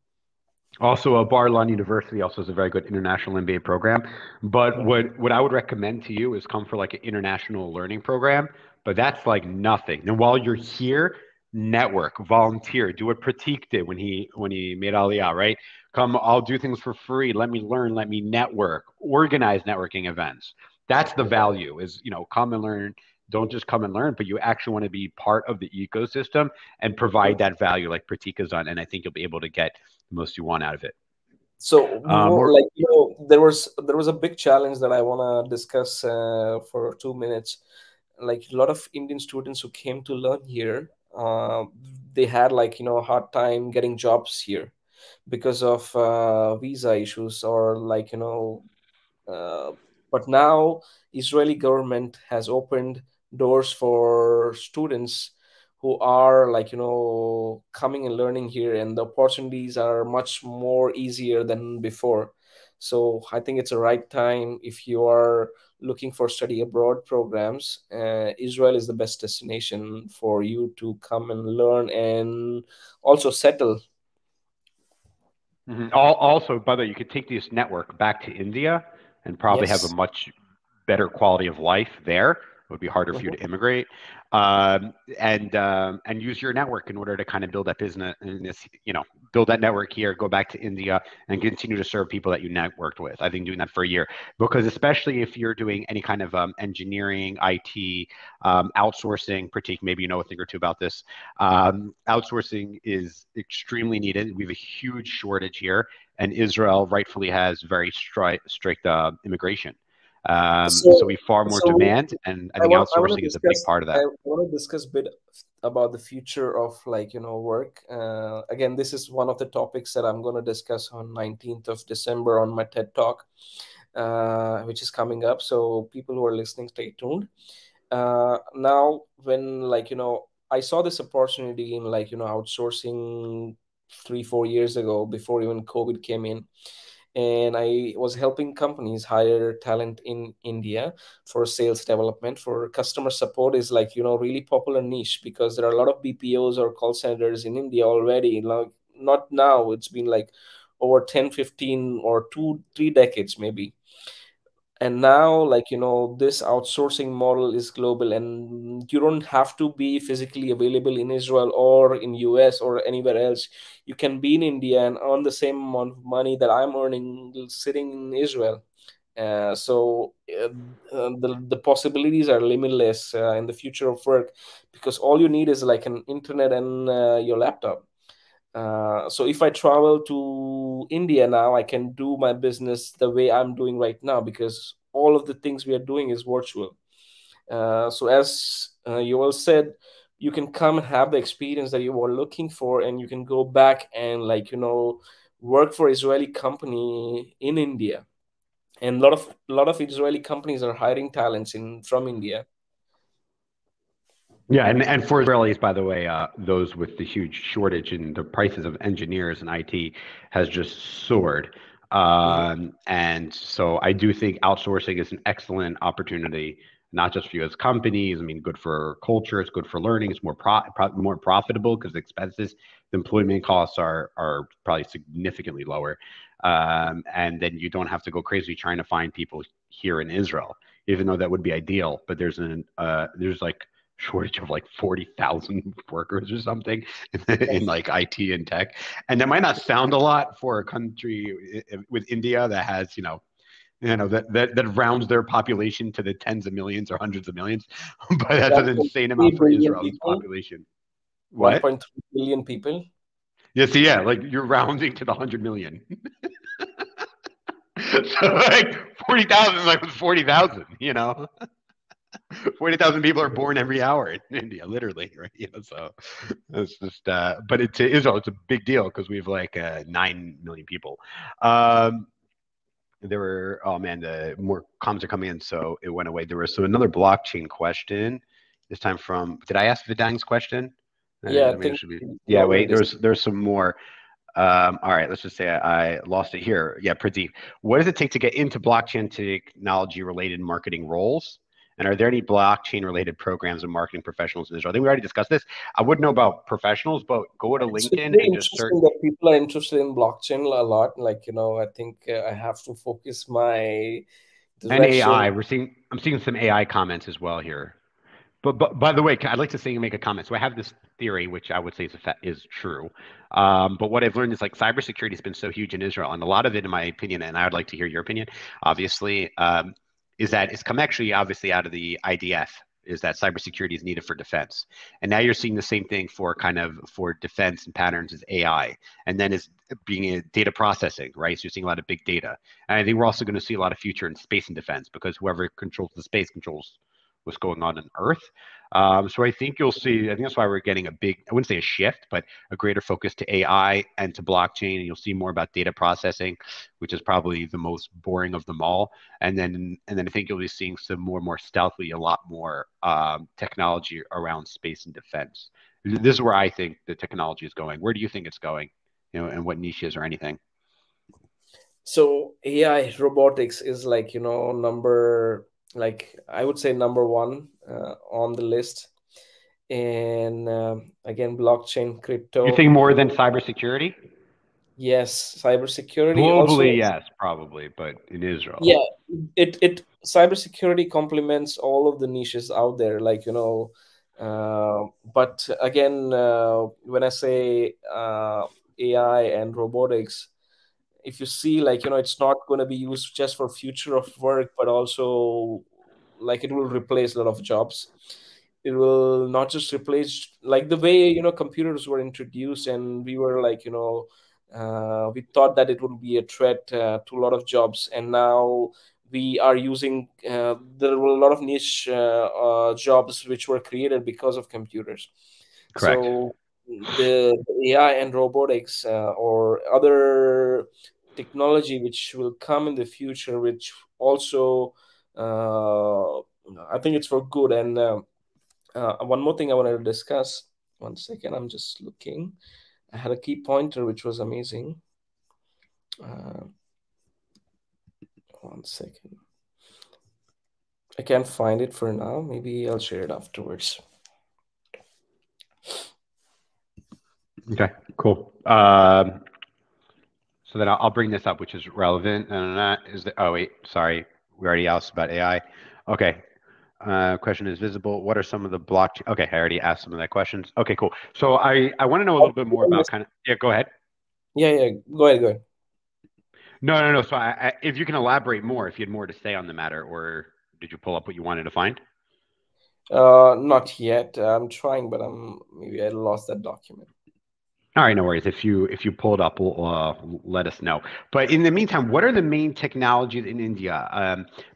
Also, Bar-Ilan University also has a very good international MBA program. But what I would recommend to you is come for like an international learning program. But that's like nothing. And while you're here, network, volunteer, do what Pratik did when he made Aliyah, right? Come, I'll do things for free. Let me learn. Let me network. Organize networking events. That's the value. Is come and learn. Don't just come and learn, but you actually want to be part of the ecosystem and provide that value like Pratik has done. And I think you'll be able to get the most you want out of it. So More. there was a big challenge that I want to discuss for 2 minutes. Like a lot of Indian students who came to learn here, they had a hard time getting jobs here because of visa issues or uh, but now Israeli government has opened doors for students who are coming and learning here, and the opportunities are much more easier than before. So I think it's a right time if you are looking for study abroad programs. Israel is the best destination for you to come and learn and also settle. Also, by the way, you could take this network back to India and probably have a Yes. much better quality of life there. It would be harder for you Mhm. to immigrate, and use your network in order to kind of build that business. Build that network here. Go back to India and continue to serve people that you networked with. I think doing that for a year, because especially if you're doing any kind of engineering, IT, outsourcing, Pratik, maybe you know a thing or two about this. Outsourcing is extremely needed. We have a huge shortage here, and Israel rightfully has very strict immigration. So So, we far more so demand, and I think I want to outsourcing is a big discuss part of I that. want to discuss a bit about the future of work. Again, this is one of the topics that I'm going to discuss on 19th of December on my TED Talk, which is coming up. So people who are listening, stay tuned. Now, when I saw this opportunity in outsourcing 3 4 years ago, before even COVID came in, and I was helping companies hire talent in India for sales development. For customer support is really popular niche, because there are a lot of BPOs or call centers in India already. Like, not now, it's been like over 10, 15, or 2 3 decades maybe. And now, this outsourcing model is global, and you don't have to be physically available in Israel or in US or anywhere else. You can be in India and earn the same amount of money that I'm earning sitting in Israel. The possibilities are limitless in the future of work, because all you need is like an internet and your laptop. So if I travel to India now, I can do my business the way I'm doing right now, because all of the things we are doing is virtual. So as Yoel said, you can come and have the experience that you were looking for, and you can go back and work for Israeli company in India. And a lot of Israeli companies are hiring talents in from India. Yeah, and for Israelis, by the way, those with the huge shortage in the prices of engineers and IT has just soared. Mhm. And so I do think outsourcing is an excellent opportunity, not just for you as companies. I mean, good for culture, it's good for learning, it's more profitable because the expenses, the employment costs are probably significantly lower. And then you don't have to go crazy trying to find people here in Israel, even though that would be ideal. But there's like shortage of like 40,000 workers or something in Yes. like IT and tech. And that might not sound a lot for a country with India that has, that rounds their population to the tens of millions or hundreds of millions. But that's an insane 1.3 amount for billion Israel's people. population. What? 1.3 billion people. Yeah, so yeah, like you're rounding to the 100 million. So like 40,000 is like 40,000, 40,000 people are born every hour in India, literally, right? So it's just, but to Israel, it's a big deal because we have like 9 million people. Um, there were, oh man, the more comments are coming in, so it went away. There was so another blockchain question. This time from, did I ask Vidang's question? Yeah, I I mean, it think should be. we Yeah, already wait, discussed. there's some more. All right, let's just say I lost it here. Yeah, Pradeep, what does it take to get into blockchain technology related marketing roles? And are there any blockchain related programs and marketing professionals in Israel? I think we already discussed this. I wouldn't know about professionals, but go to It's LinkedIn very and just search. interesting that people are interested in blockchain a lot. I think I have to focus my And direction. AI, I'm seeing some AI comments as well here. But by the way, I'd like to say make a comment. So I have this theory, which I would say is true. But what I've learned is like cybersecurity has been so huge in Israel, and a lot of it, in my opinion, and I would like to hear your opinion, obviously, is that it's come actually obviously out of the IDF. Is that cybersecurity is needed for defense, and now you're seeing the same thing for kind of for defense and patterns as AI, and then is being a data processing, right? So you're seeing a lot of big data, and I think we're also going to see a lot of future in space and defense because whoever controls the space controls what's going on Earth. So I think you'll see. I think that's why we're getting a big, I wouldn't say a shift, but a greater focus to AI and to blockchain. And you'll see more about data processing, which is probably the most boring of them all. And then I think you'll be seeing some more stealthily, a lot more technology around space and defense. This is where I think the technology is going. Where do you think it's going? And what niches or anything? So AI robotics is number, I would say, number one on the list. And again, blockchain, You crypto. think more than cybersecurity? Yes, cybersecurity also. Globally, yes, probably, but in Israel. Yeah, it cybersecurity complements all of the niches out there, but again, when I say AI and robotics, if you see, it's not going to be used just for future of work, but also it will replace a lot of jobs. It will not just replace, like the way computers were introduced, and we were we thought that it would be a threat to a lot of jobs, and now we are using there were a lot of niche jobs which were created because of computers. Correct. So the AI and robotics or other technology which will come in the future, which also I think it's for good. And one more thing I wanted to discuss. One second, I'm just looking. I had a key pointer which was amazing. Uh, One second. I can't find it for now. Maybe I'll share it afterwards. Okay, cool. So then I'll bring this up, which is relevant. And that is the, oh wait, sorry, we already asked about AI. Okay. Question is visible. What are some of the blockchain? Okay, I already asked some of that questions. Okay, cool. So I want to know a little bit more about kind of, yeah, go ahead. Yeah, yeah. Go ahead, go ahead. No. So if you can elaborate more, if you had more to say on the matter, or did you pull up what you wanted to find? Not yet. I'm trying, but I'm maybe I lost that document. All right, no worries. If you pull it up, let us know. But in the meantime, what are the main technologies in India?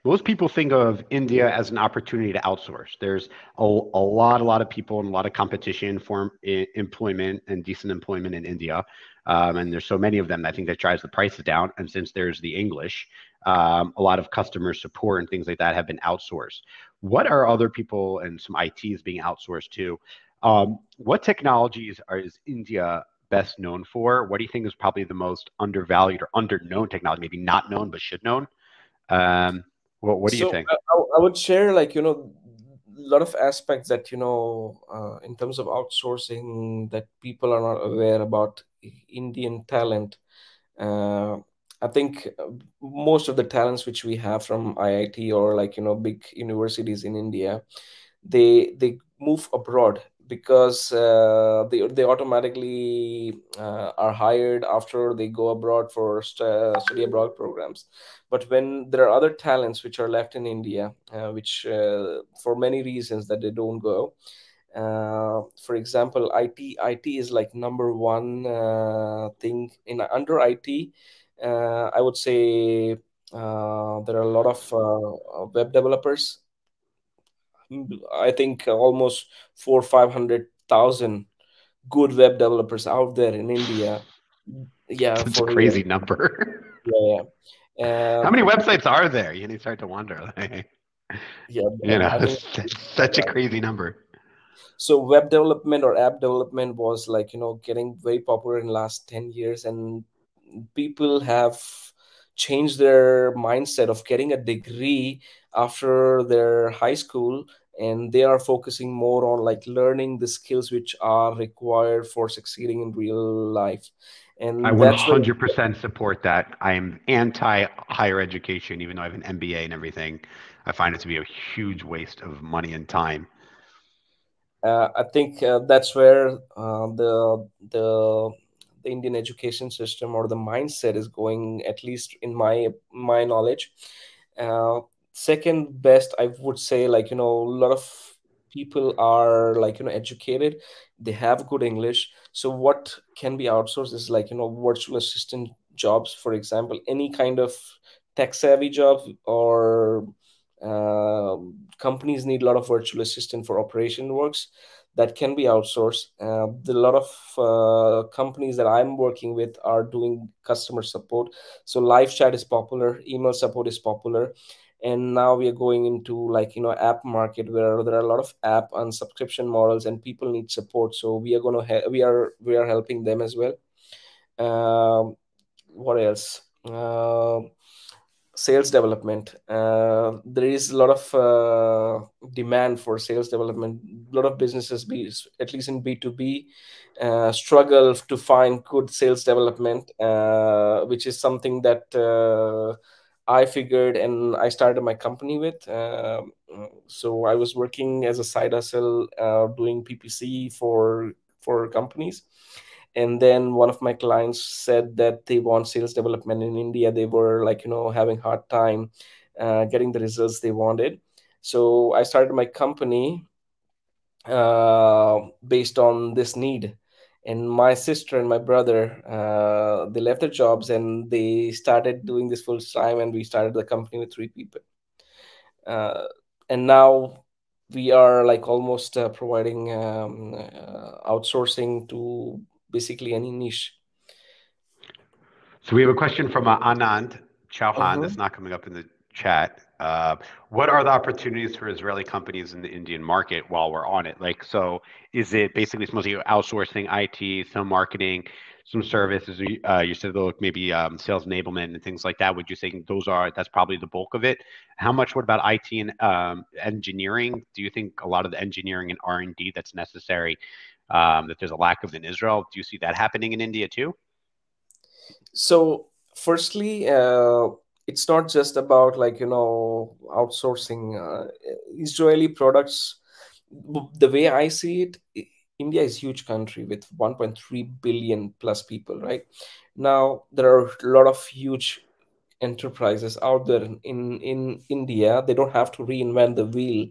Most people think of India as an opportunity to outsource. There's a lot of people and a lot of competition for employment and decent employment in India. And there's so many of them, I think that drives the prices down. And since there's the English, a lot of customer support and things like that have been outsourced. What are other people and some ITs being outsourced to? What technologies is India best known for? What do you think is probably the most undervalued or underknown technology? Maybe not known, but should known. What do you So think? I would share like a lot of aspects that in terms of outsourcing that people are not aware about Indian talent. Uh, I think most of the talents which we have from IIT or like big universities in India, they move abroad because they automatically are hired after they go abroad for study abroad programs. But when there are other talents which are left in India, which for many reasons that they don't go, for example, IT is like number one thing in under IT. I would say there are a lot of web developers. I think almost 400,000 500,000 good web developers out there in India. Yeah, Such a for real. crazy number. Yeah, yeah. How many websites are there? You start to wonder. Like, Yeah, I think it's such a crazy number. so. Web development or app development was like getting very popular in last 10 years, and people have changed their mindset of getting a degree after their high school, and they are focusing more on like learning the skills which are required for succeeding in real life. I And that's where 100% support that. I am anti higher education, even though I have an MBA and everything. I find it to be a huge waste of money and time. I think that's where the Indian education system or the mindset is going, at least in my knowledge. Uh, Second best, I would say, like a lot of people are like educated, they have good English. So what can be outsourced is like virtual assistant jobs, for example, any kind of tech savvy job or companies need a lot of virtual assistant for operation works that can be outsourced. A lot of companies that I'm working with are doing customer support. So live chat is popular, email support is popular, and now we are going into like app market where there are a lot of app and subscription models, and people need support. So we are going to we are helping them as well. What else? Sales development. There is a lot of demand for sales development. A lot of businesses, at least in B2B, struggle to find good sales development, which is something that I figured and I started my company with. So I was working as a side hustle, doing PPC for companies. And then one of my clients said that they want sales development in India. They were like having hard time getting the results they wanted. So I started my company based on this need. and my sister and my brother, they left their jobs and they started doing this full time, and we started the company with 3 people. uh, and now we are like almost providing outsourcing to basically any niche. So we have a question from Anand Chauhan Uh-huh. that's not coming up in the chat. What are the opportunities for Israeli companies in the Indian market while we're on it? Like, so is it basically it's mostly outsourcing IT, some marketing, some services? You said though maybe sales enablement and things like that. Would you say that's probably the bulk of it? How much? What about IT and engineering? Do you think a lot of the engineering and R&D that's necessary that there's a lack of in Israel? Do you see that happening in India too? So, firstly, it's not just about like outsourcing Israeli products. The way I see it, India is a huge country with 1.3 billion plus people, right? Now there are a lot of huge enterprises out there in India. They don't have to reinvent the wheel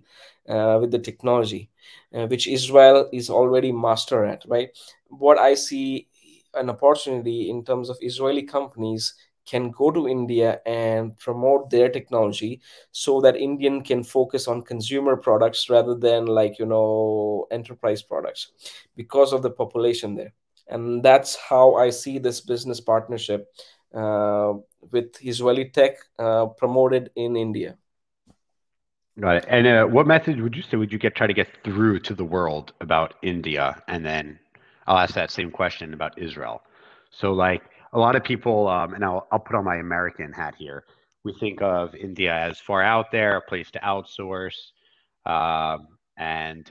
with the technology, which Israel is already master at, right? What I see an opportunity in terms of Israeli companies can go to India and promote their technology so that Indian can focus on consumer products rather than like enterprise products because of the population there. And that's how I see this business partnership uh, with Israeli tech promoted in India. Got it. And what message would you say would you try to get through to the world about India? And then I'll ask that same question about Israel. So, like a lot of people, and I'll put on my American hat here. We think of India as far out there, a place to outsource, and and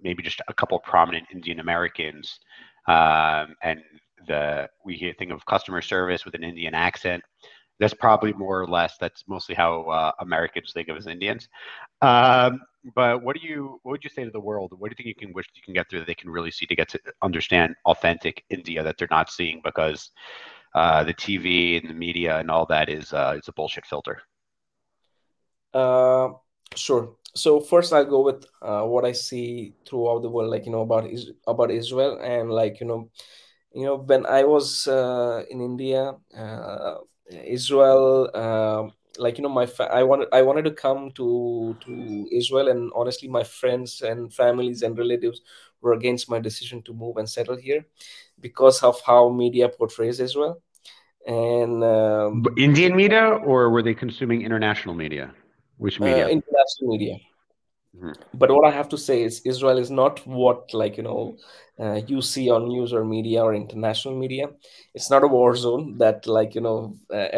maybe just a couple of prominent Indian Americans, and think of customer service with an Indian accent. That's probably more or less. That's mostly how Americans think of as Indians. Um, but what would you say to the world? What do you think you can wish you can get through that they can really see to get to understand authentic India that they're not seeing because the TV and the media and all that is it's a bullshit filter. Uh, sure. So first, I'll go with what I see throughout the world, like about Israel, and like when I was in India, Israel, like I wanted to come to Israel, and honestly, my friends and families and relatives were against my decision to move and settle here because of how media portrays Israel. And Indian media, or were they consuming international media? Which media? international media. Mhm. But what I have to say is Israel is not what you see on news or media or international media. It's not a war zone that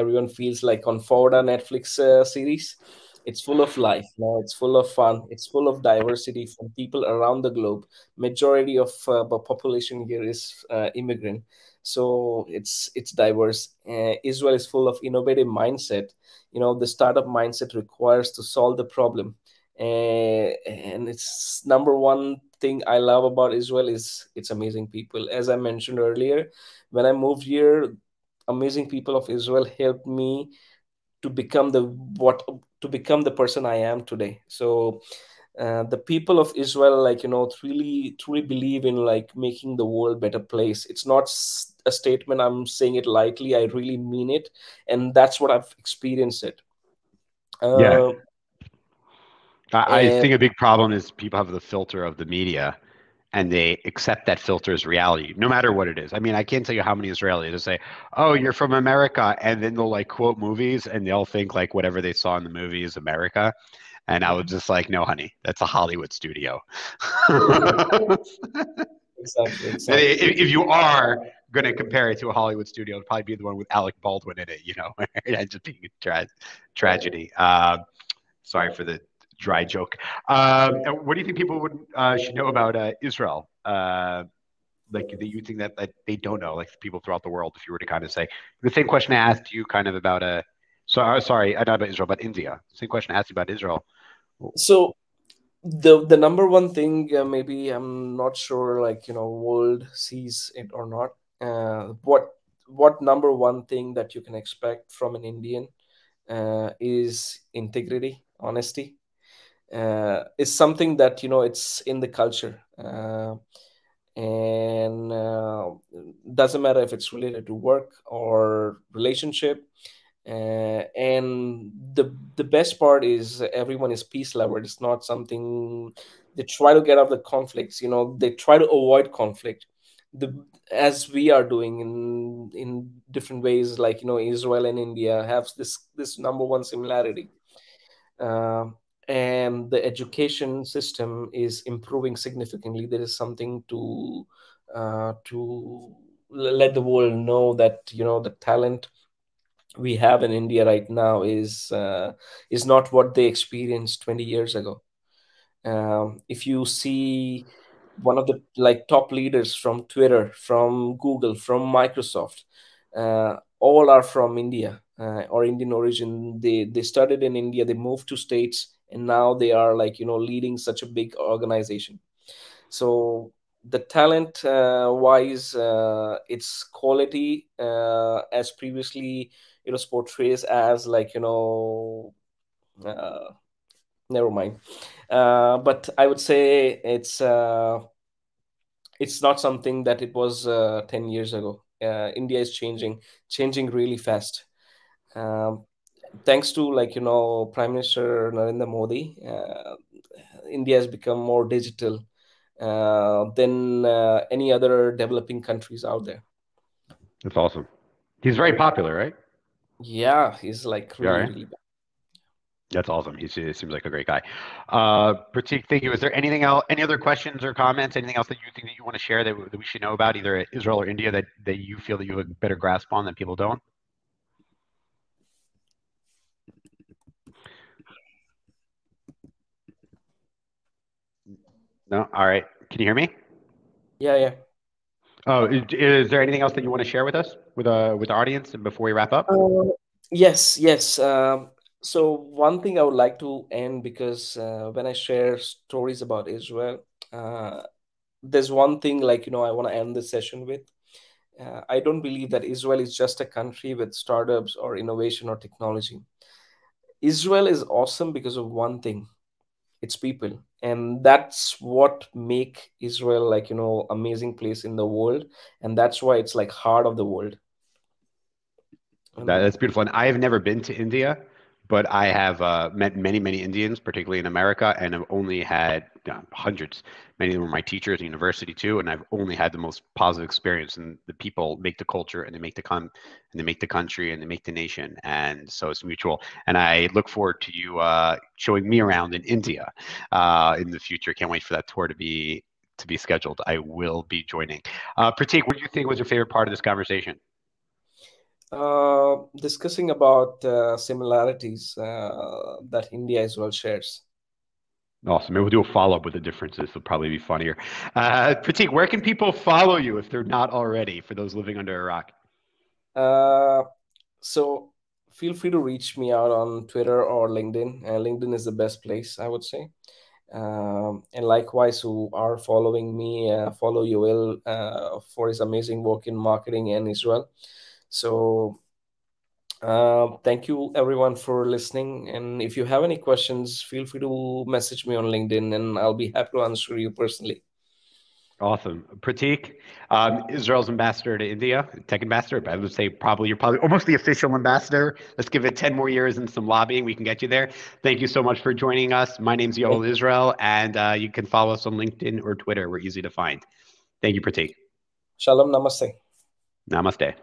everyone feels like on Forda Netflix series. It's full of life. It's full of fun. It's full of diversity from people around the globe. Majority of the population here is immigrant, so it's diverse. Israel is full of innovative mindset. The startup mindset requires to solve the problem, and it's number one thing I love about Israel is its amazing people. As I mentioned earlier, when I moved here, amazing people of Israel helped me to become the person I am today. So the people of Israel, truly believe in like making the world better place. It's not a statement I'm saying it lightly. I really mean it, and that's what I've experienced it. Yeah, Uh, I and think a big problem is people have the filter of the media and they accept that filter as reality, no matter what it is. I mean, I can't tell you how many Israelis will say, "Oh, you're from America," and then they'll like quote movies and they'll think like whatever they saw in the movie is America. And I was just like, "No, honey, that's a Hollywood studio." exactly, exactly. If you are going to compare it to a Hollywood studio, it'd probably be the one with Alec Baldwin in it, it ends up being a tragedy. Sorry for the dry joke. What do you think people should know about Israel? Like that you think that they don't know, like people throughout the world, if you were to kind of say the same question I asked you kind of about sorry, not about Israel, but India. Same question I asked you about Israel. So the number one thing, maybe I'm not sure, world sees it or not. What number one thing that you can expect from an Indian is integrity, honesty. Is something that it's in the culture. and doesn't matter if it's related to work or relationship. And the best part is everyone is peace lover. It's not something they try to get out of the conflicts. They try to avoid conflict. The As we are doing in different ways, like Israel and India have this number one similarity. Uh, and the education system is improving significantly. There is something to let the world know that the talent we have in India right now is not what they experienced 20 years ago. If you see one of the top leaders from Twitter, from Google, from Microsoft, all are from India or Indian origin. They started in India, they moved to States, and now they are leading such a big organization. So the talent wise, its quality, as previously it was portrayed as uh, never mind. But I would say it's not something that it was 10 years ago. India is changing really fast. Um, Thanks to Prime Minister Narendra Modi, India has become more digital than any other developing countries out there. That's awesome. He's very popular, right? Yeah, he's Yeah, really right. really. That's awesome. He seems like a great guy. Pratik, thank you. Is there anything else, any other questions or comments, anything else that you think that you want to share that we should know about, either Israel or India, that you feel that you have a better grasp on that people don't? No? All right. Can you hear me? Yeah, yeah. Oh, is there anything else that you want to share with us, with the audience, and before we wrap up? Uh, yes, yes. So one thing I would like to end, because when I share stories about Israel, uh, there's one thing I want to end this session with. I don't believe that Israel is just a country with startups or innovation or technology. Israel is awesome because of one thing: its people, and that's what make Israel amazing place in the world, and that's why it's like heart of the world. And That's beautiful. And I have never been to India, but I have met many, many Indians, particularly in America, and I've only had hundreds. Many of them were my teachers in university too, and I've only had the most positive experience. And the people make the culture, and they make and they make the country, and they make the nation, and so it's mutual. And I look forward to you showing me around in India in the future. Can't wait for that tour to be scheduled. I will be joining. Pratik, what do you think was your favorite part of this conversation? discussing about similarities that India as well shares. Awesome. Maybe we'll do a follow up with the differences. It'll probably be funnier. Pratik, where can people follow you if they're not already, for those living under a rock? Uh, so feel free to reach me out on Twitter or LinkedIn. LinkedIn is the best place, I would say. And likewise, who are following me, follow Yoel for his amazing work in marketing in Israel. So thank you everyone for listening. And if you have any questions, feel free to message me on LinkedIn, and I'll be happy to answer you personally. Awesome. Pratik, Israel's ambassador to India, tech ambassador, but I would say probably you're probably almost the official ambassador. Let's give it 10 more years and some lobbying. We can get you there. Thank you so much for joining us. My name's Yoel Israel, and you can follow us on LinkedIn or Twitter. We're easy to find. Thank you, Pratik. Shalom, namaste. Namaste.